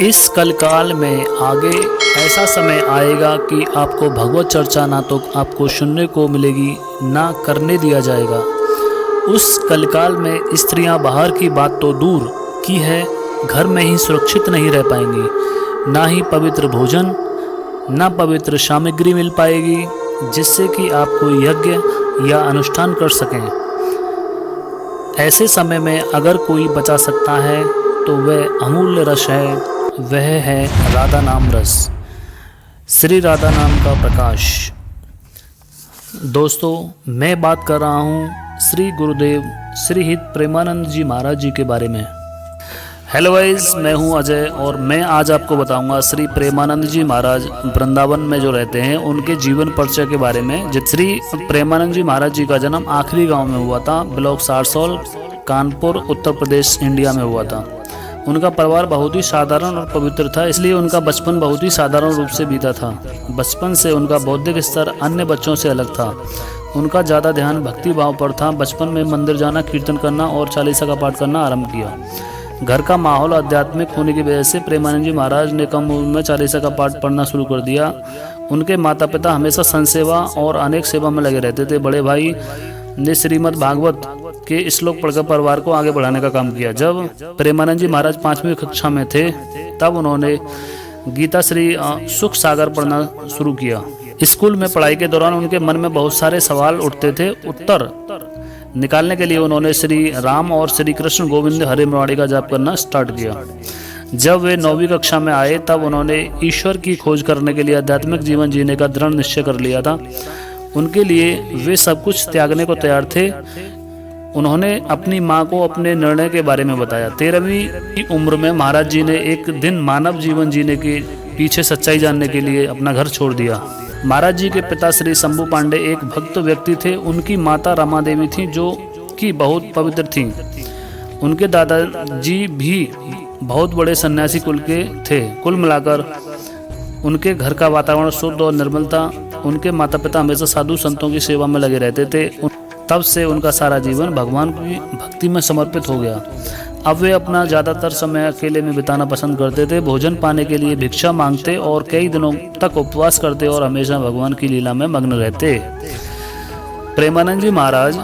इस कलकाल में आगे ऐसा समय आएगा कि आपको भगवत चर्चा ना तो आपको सुनने को मिलेगी ना करने दिया जाएगा। उस कलकाल में स्त्रियां बाहर की बात तो दूर की है, घर में ही सुरक्षित नहीं रह पाएंगी। ना ही पवित्र भोजन ना पवित्र सामग्री मिल पाएगी जिससे कि आप कोई यज्ञ या अनुष्ठान कर सकें। ऐसे समय में अगर कोई बचा सकता है तो वह अमूल्य रस है, वह है राधा नाम रस, श्री राधा नाम का प्रकाश। दोस्तों, मैं बात कर रहा हूँ श्री गुरुदेव श्री हित प्रेमानंद जी महाराज जी के बारे में। हेलो गाइस, मैं हूँ अजय और मैं आज आपको बताऊंगा श्री प्रेमानंद जी महाराज वृंदावन में जो रहते हैं उनके जीवन परिचय के बारे में। श्री प्रेमानंद जी महाराज जी का जन्म आखिरी गांव में हुआ था, ब्लॉक सारसौल, कानपुर, उत्तर प्रदेश, इंडिया में हुआ था। उनका परिवार बहुत ही साधारण और पवित्र था, इसलिए उनका बचपन बहुत ही साधारण रूप से बीता था। बचपन से उनका बौद्धिक स्तर अन्य बच्चों से अलग था। उनका ज़्यादा ध्यान भक्ति भाव पर था। बचपन में मंदिर जाना, कीर्तन करना और चालीसा का पाठ करना आरंभ किया। घर का माहौल आध्यात्मिक होने की वजह से प्रेमानंद जी महाराज ने कम उम्र में चालीसा का पाठ पढ़ना शुरू कर दिया। उनके माता पिता हमेशा संत सेवा और अनेक सेवा में लगे रहते थे। बड़े भाई ने श्रीमद् भागवत के श्लोक पढ़कर परिवार को आगे बढ़ाने का काम किया। जब प्रेमानंद जी महाराज 5वीं कक्षा में थे तब उन्होंने गीता श्री सुख सागर पढ़ना शुरू किया। स्कूल में पढ़ाई के दौरान उनके मन में बहुत सारे सवाल उठते थे। उत्तर निकालने के लिए उन्होंने श्री राम और श्री कृष्ण गोविंद हरे मुरारी का जाप करना स्टार्ट किया। जब वे 9वीं कक्षा में आए तब उन्होंने ईश्वर की खोज करने के लिए आध्यात्मिक जीवन जीने का दृढ़ निश्चय कर लिया था। उनके लिए वे सब कुछ त्यागने को तैयार थे। उन्होंने अपनी माँ को अपने निर्णय के बारे में बताया। 13वीं की उम्र में महाराज जी ने एक दिन मानव जीवन जीने के पीछे सच्चाई जानने के लिए अपना घर छोड़ दिया। महाराज जी के पिता श्री शंभू पांडे एक भक्त व्यक्ति थे। उनकी माता रमा देवी थी जो कि बहुत पवित्र थी। उनके दादाजी भी बहुत बड़े सन्यासी कुल के थे। कुल मिलाकर उनके घर का वातावरण शुद्ध और निर्मल था। उनके माता पिता हमेशा साधु संतों की सेवा में लगे रहते थे। तब से उनका सारा जीवन भगवान की भक्ति में समर्पित हो गया। अब वे अपना ज़्यादातर समय अकेले में बिताना पसंद करते थे। भोजन पाने के लिए भिक्षा मांगते और कई दिनों तक उपवास करते और हमेशा भगवान की लीला में मग्न रहते। प्रेमानंद जी महाराज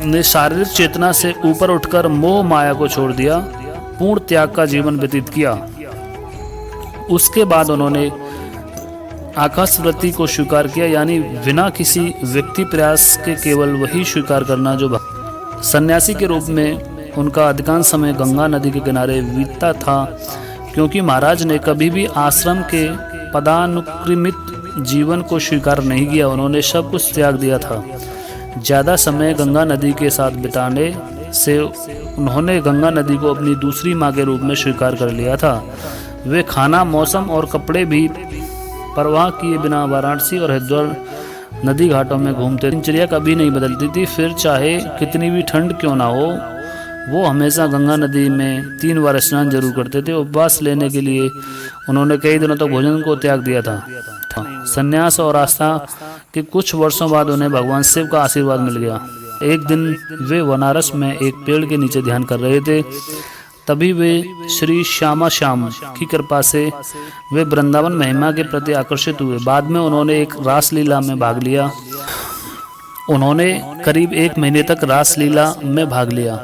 ने शारीरिक चेतना से ऊपर उठकर मोह माया को छोड़ दिया, पूर्ण त्याग का जीवन व्यतीत किया। उसके बाद उन्होंने आकाश वृत्ति को स्वीकार किया, यानी बिना किसी व्यक्ति प्रयास के केवल वही स्वीकार करना जो सन्यासी के रूप में उनका अधिकांश समय गंगा नदी के किनारे बीतता था। क्योंकि महाराज ने कभी भी आश्रम के पदानुक्रमित जीवन को स्वीकार नहीं किया, उन्होंने सब कुछ त्याग दिया था। ज़्यादा समय गंगा नदी के साथ बिताने से उन्होंने गंगा नदी को अपनी दूसरी माँ के रूप में स्वीकार कर लिया था। वे खाना, मौसम और कपड़े भी परवाह किए बिना वाराणसी और हरिद्वार नदी घाटों में घूमते। दिनचर्या कभी नहीं बदलती थी। फिर चाहे कितनी भी ठंड क्यों ना हो, वो हमेशा गंगा नदी में 3 बार स्नान जरूर करते थे। उपवास लेने के लिए उन्होंने कई दिनों तक भोजन को त्याग दिया था। संन्यास और आस्था के कुछ वर्षों बाद उन्हें भगवान शिव का आशीर्वाद मिल गया। एक दिन वे बनारस में एक पेड़ के नीचे ध्यान कर रहे थे। तभी वे श्री श्यामा श्याम की कृपा से वे वृंदावन महिमा के प्रति आकर्षित हुए। बाद में उन्होंने एक रासलीला में भाग लिया। उन्होंने करीब 1 महीने तक रासलीला में भाग लिया।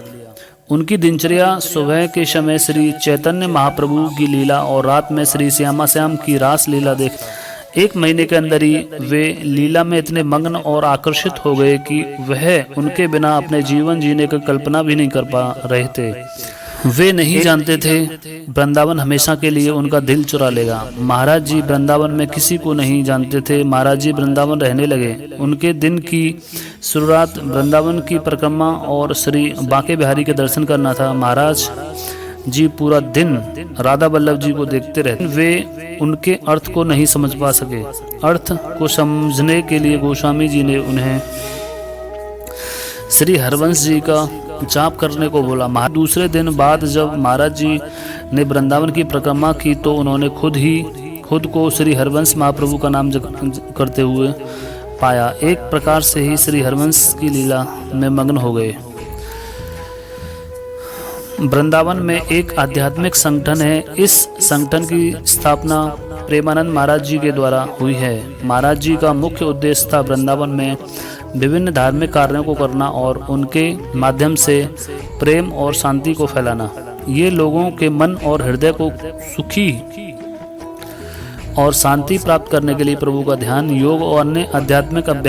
उनकी दिनचर्या सुबह के समय श्री चैतन्य महाप्रभु की लीला और रात में श्री श्यामा श्याम की रास लीला देख 1 महीने के अंदर ही वे लीला में इतने मग्न और आकर्षित हो गए कि वह उनके बिना अपने जीवन जीने की कल्पना भी नहीं कर पा रहे थे। वे नहीं जानते थे वृंदावन हमेशा के लिए उनका दिल चुरा लेगा। महाराज जी वृंदावन में किसी को नहीं जानते थे। महाराज जी वृंदावन रहने लगे। उनके दिन की शुरुआत वृंदावन की परिक्रमा और श्री बांके बिहारी के दर्शन करना था। महाराज जी पूरा दिन राधा वल्लभ जी को देखते रहते। वे उनके अर्थ को नहीं समझ पा सके। अर्थ को समझने के लिए गोस्वामी जी ने उन्हें श्री हरवंश जी का जाप करने को बोला। दूसरे दिन बाद जब महाराज जी ने वृंदावन की परिक्रमा की तो उन्होंने खुद को श्री हरवंश महाप्रभु का नाम करते हुए पाया। एक प्रकार से ही श्री हरवंश की लीला में मग्न हो गए। वृंदावन में एक आध्यात्मिक संगठन है। इस संगठन की स्थापना प्रेमानंद महाराज जी के द्वारा हुई है। महाराज जी का मुख्य उद्देश्य था वृंदावन में विभिन्न धार्मिक कार्यों को करना और उनके माध्यम से प्रेम और शांति को फैलाना। ये लोगों के मन और हृदय को सुखी और शांति प्राप्त करने के लिए प्रभु का ध्यान, योग और अन्य आध्यात्मिक अभ्यास